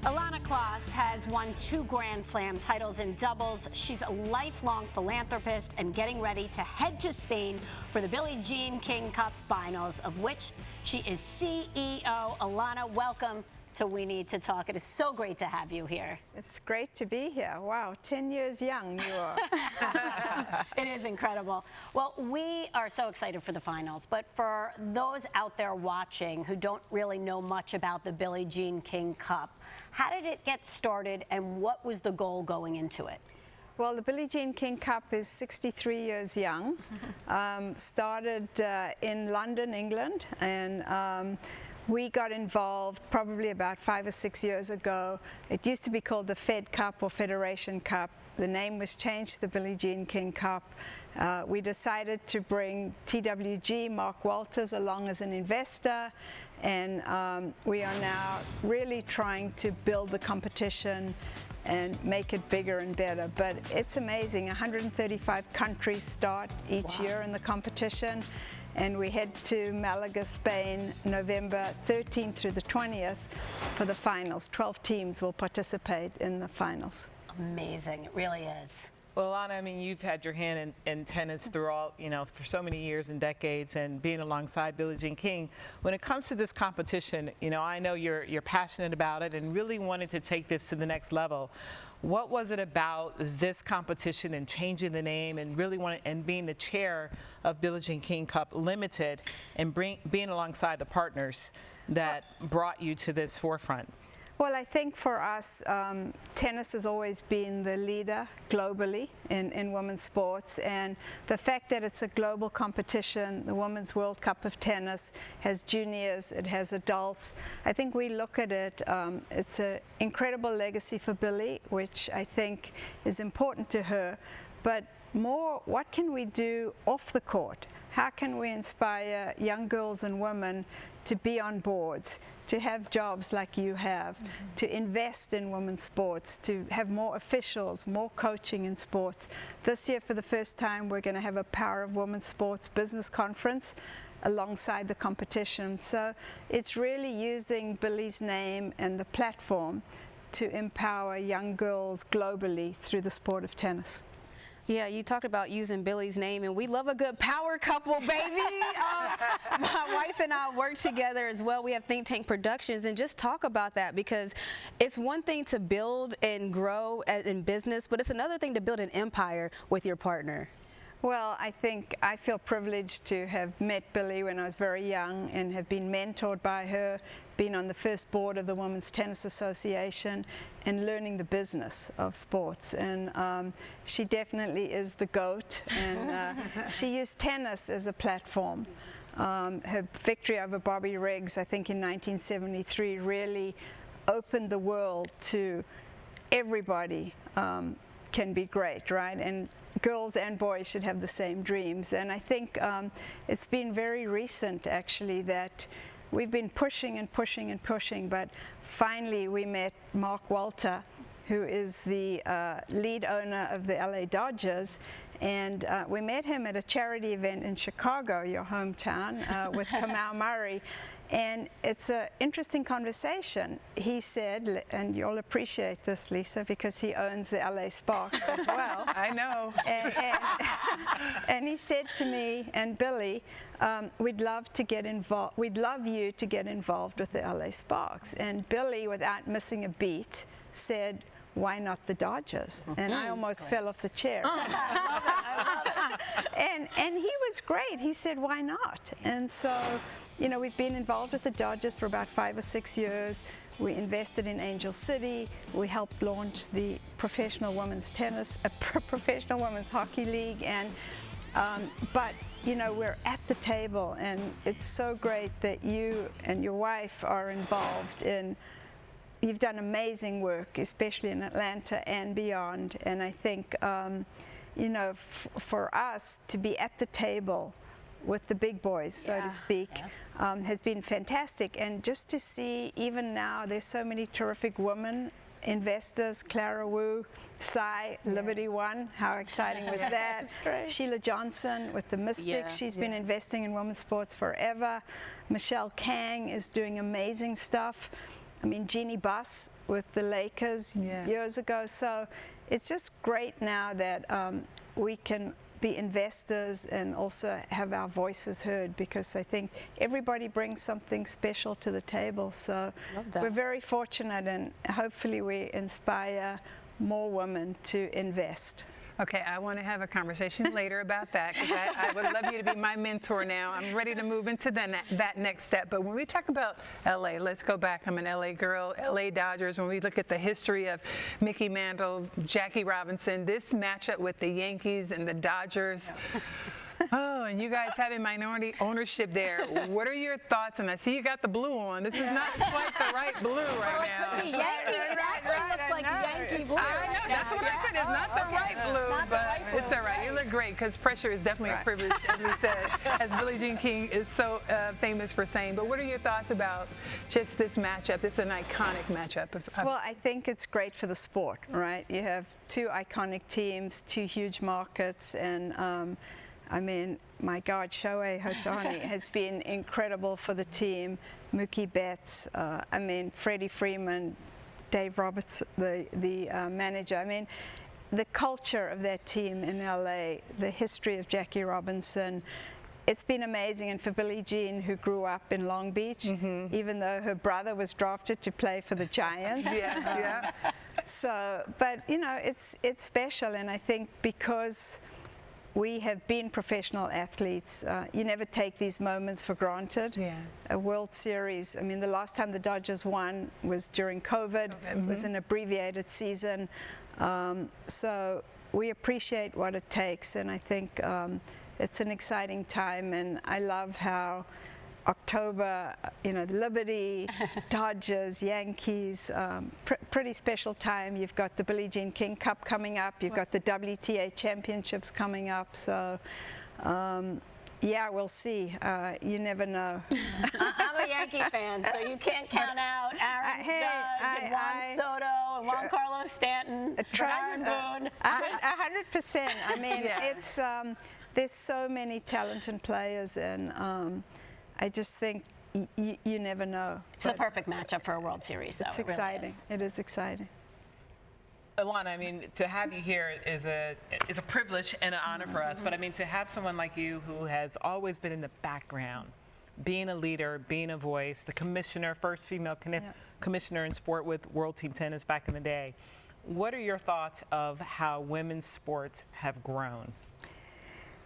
Ilana Kloss has won 2 Grand Slam titles in doubles. She's a lifelong philanthropist and getting ready to head to Spain for the Billie Jean King Cup finals, of which she is CEO. Ilana, welcome to We Need to Talk. It is so great to have you here. It's great to be here. Wow, 10 years young you are. It is incredible. Well, we are so excited for the finals, but for those out there watching who don't really know much about the Billie Jean King Cup, how did it get started and what was the goal going into it? Well, the Billie Jean King Cup is 63 years young. Started in London, England, and we got involved probably about 5 or 6 years ago. It used to be called the Fed Cup or Federation Cup. The name was changed to the Billie Jean King Cup. We decided to bring TWG, Mark Walters, along as an investor, and we are now really trying to build the competition and make it bigger and better. But it's amazing, 135 countries start each year in the competition, and we head to Malaga, Spain, November 13th through the 20th for the finals. 12 teams will participate in the finals. Amazing, it really is. Well, Ilana, I mean, you've had your hand in tennis throughout, for so many years and decades, and being alongside Billie Jean King. When it comes to this competition, I know you're passionate about it and really wanted to take this to the next level. What was it about this competition and changing the name and really being the chair of Billie Jean King Cup Limited and being alongside the partners that brought you to this forefront? Well, I think for us, tennis has always been the leader globally in women's sports, and the fact that it's a global competition, the Women's World Cup of Tennis, has juniors, it has adults. I think we look at it, it's an incredible legacy for Billie, which I think is important to her, but more, what can we do off the court? How can we inspire young girls and women to be on boards, to have jobs like you have, to invest in women's sports, to have more officials, more coaching in sports? This year, for the first time, we're going to have a Power of Women's Sports business conference alongside the competition. So it's really using Billie's name and the platform to empower young girls globally through the sport of tennis. Yeah, you talked about using Billie's name, and we love a good power couple, baby. My wife and I work together as well. We have Think Tank Productions, and just talk about that, because it's one thing to build and grow in business, but it's another thing to build an empire with your partner. Well, I feel privileged to have met Billie when I was very young and have been mentored by her, been on the first board of the Women's Tennis Association, and learning the business of sports. And she definitely is the GOAT, and she used tennis as a platform. Her victory over Bobby Riggs, I think in 1973, really opened the world to everybody can be great, right? And girls and boys should have the same dreams. And I think it's been very recent, actually, that we've been pushing and pushing and pushing, but finally we met Mark Walter, who is the lead owner of the LA Dodgers, and we met him at a charity event in Chicago, your hometown, with Kamau Murray, and it's an interesting conversation. He said, and you'll appreciate this, Lisa, because he owns the LA Sparks as well. I know. And he said to me and Billie, we'd love to get involved. We'd love you to get involved with the LA Sparks. And Billie, without missing a beat, said, why not the Dodgers? And I almost fell off the chair. I love it. And he was great. He said, why not? And so, we've been involved with the Dodgers for about 5 or 6 years. We invested in Angel City. We helped launch the professional women's tennis, professional women's hockey league. And but we're at the table, and it's so great that you and your wife are involved in. You've done amazing work, especially in Atlanta and beyond. And I think, for us to be at the table with the big boys, so to speak, has been fantastic. And just to see, even now, there's so many terrific women investors, Clara Wu, Sai, Liberty One. How exciting was that? Sheila Johnson with the Mystics. She's been investing in women's sports forever. Michelle Kang is doing amazing stuff. I mean, Jeannie Buss with the Lakers years ago. So it's just great now that we can be investors and also have our voices heard, because I think everybody brings something special to the table. So we're very fortunate, and hopefully we inspire more women to invest. Okay, I want to have a conversation later about that, because I would love you to be my mentor now. I'm ready to move into that next step. But when we talk about LA, let's go back. I'm an LA girl, LA Dodgers. When we look at the history of Mickey Mantle, Jackie Robinson, this matchup with the Yankees and the Dodgers. Oh, and you guys having minority ownership there. What are your thoughts? And I see you got the blue on. This is not quite the right blue right now. Yankee, it actually looks like Yankee blue. I know, that's what I said. It's not the right blue, but it's all right. You look great, because pressure is definitely a privilege, as we said, as Billie Jean King is so famous for saying. But what are your thoughts about just this matchup? This is an iconic matchup. Well, I think it's great for the sport, right? You have two iconic teams, two huge markets, and I mean, my God, Shohei Ohtani has been incredible for the team. Mookie Betts, I mean, Freddie Freeman, Dave Roberts, the manager. I mean, the culture of that team in LA, the history of Jackie Robinson, it's been amazing. And for Billie Jean, who grew up in Long Beach, even though her brother was drafted to play for the Giants. So, but you know, it's special, and I think because we have been professional athletes, you never take these moments for granted. A World Series, I mean, the last time the Dodgers won was during COVID. It was an abbreviated season. So we appreciate what it takes, and I think it's an exciting time, and I love how October, you know, Liberty, Dodgers, Yankees, pretty special time. You've got the Billie Jean King Cup coming up. You've got the WTA Championships coming up. So, yeah, we'll see. You never know. I'm a Yankee fan, so you can't count out Aaron Judge and Juan Soto and Juan Carlos Stanton, Aaron Boone. 100%. I mean, it's there's so many talented players, and I just think you never know. It's the perfect matchup for a World Series, though. It's exciting. It is exciting. Ilana, I mean, to have you here is a privilege and an honor for us. But I mean, to have someone like you who has always been in the background, being a leader, being a voice, the commissioner, first female commissioner in sport with World Team Tennis back in the day. What are your thoughts of how women's sports have grown?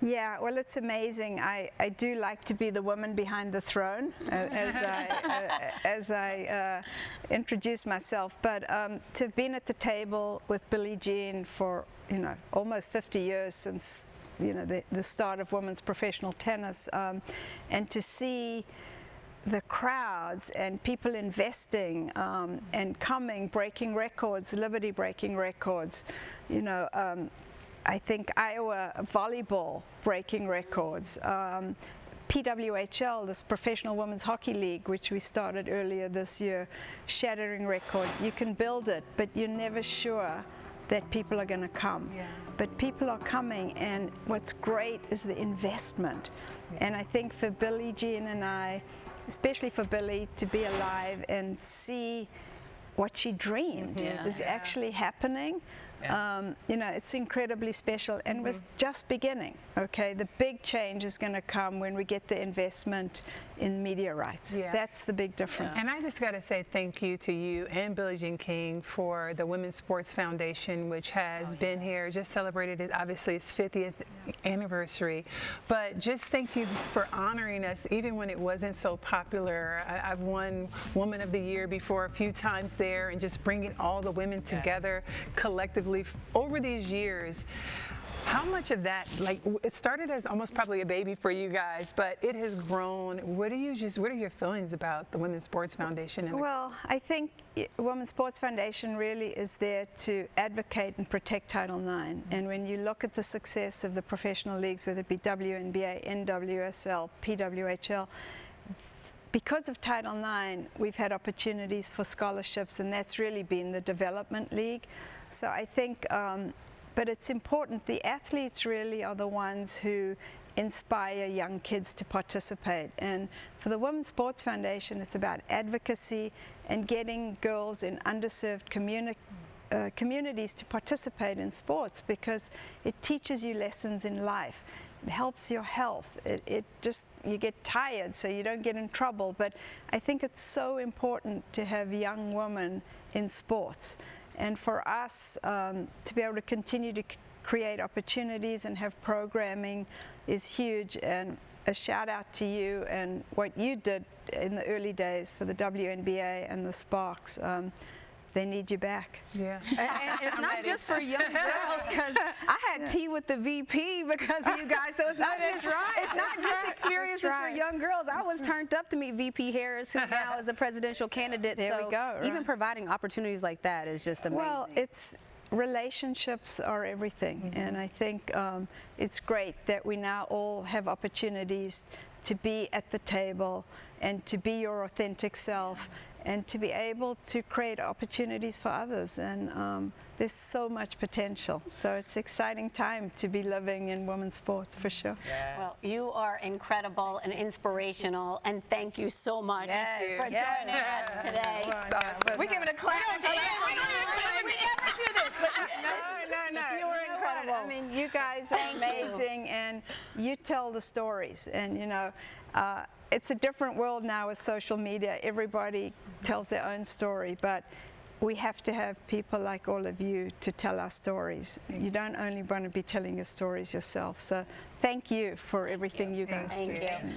Yeah, well, it's amazing. I do like to be the woman behind the throne, as I introduce myself. But to have been at the table with Billie Jean for, you know, almost 50 years, since, you know, the start of women's professional tennis, and to see the crowds and people investing and coming, breaking records, Liberty breaking records, you know. I think Iowa volleyball breaking records, PWHL, this Professional Women's Hockey League, which we started earlier this year, shattering records. You can build it, but you're never sure that people are going to come. But people are coming, and what's great is the investment. And I think for Billie Jean and I, especially for Billie, to be alive and see what she dreamed is actually happening. You know, it's incredibly special, and we're just beginning. Okay, the big change is going to come when we get the investment in media rights. That's the big difference. And I just got to say thank you to you and Billie Jean King for the Women's Sports Foundation, which has been here, just celebrated it, obviously its 50th anniversary. But just thank you for honoring us, even when it wasn't so popular. I've won Woman of the Year before a few times there, and just bringing all the women together collectively over these years. How much of that, like, it started as almost probably a baby for you guys, but it has grown. What are your feelings about the Women's Sports Foundation? Well, I think Women's Sports Foundation really is there to advocate and protect Title IX. And when you look at the success of the professional leagues, whether it be WNBA, NWSL, PWHL, because of Title IX, we've had opportunities for scholarships, and that's really been the development league. So I think, but it's important, the athletes really are the ones who inspire young kids to participate. And for the Women's Sports Foundation, it's about advocacy and getting girls in underserved communities to participate in sports, because it teaches you lessons in life. It helps your health. You get tired so you don't get in trouble, but I think it's so important to have young women in sports. And for us to be able to continue to create opportunities and have programming is huge. And a shout out to you and what you did in the early days for the WNBA and the Sparks. They need you back. Yeah. And it's not just for young girls, because I had tea with the VP because of you guys. So it's not just experiences for young girls. I was turned up to meet VP Harris, who now is a presidential candidate. There we go, even providing opportunities like that is just amazing. Well, relationships are everything, and I think it's great that we now all have opportunities to be at the table and to be your authentic self, and to be able to create opportunities for others. And there's so much potential. So it's an exciting time to be living in women's sports, for sure. Yes. Well, you are incredible and inspirational, and thank you so much for joining us today. We're giving a clap. We never do this, but No. You were incredible. I mean, you guys are amazing, and you tell the stories. And it's a different world now with social media. Everybody tells their own story, but we have to have people like all of you to tell our stories. You don't only want to be telling your stories yourself. So thank you for everything you guys do. Thank you.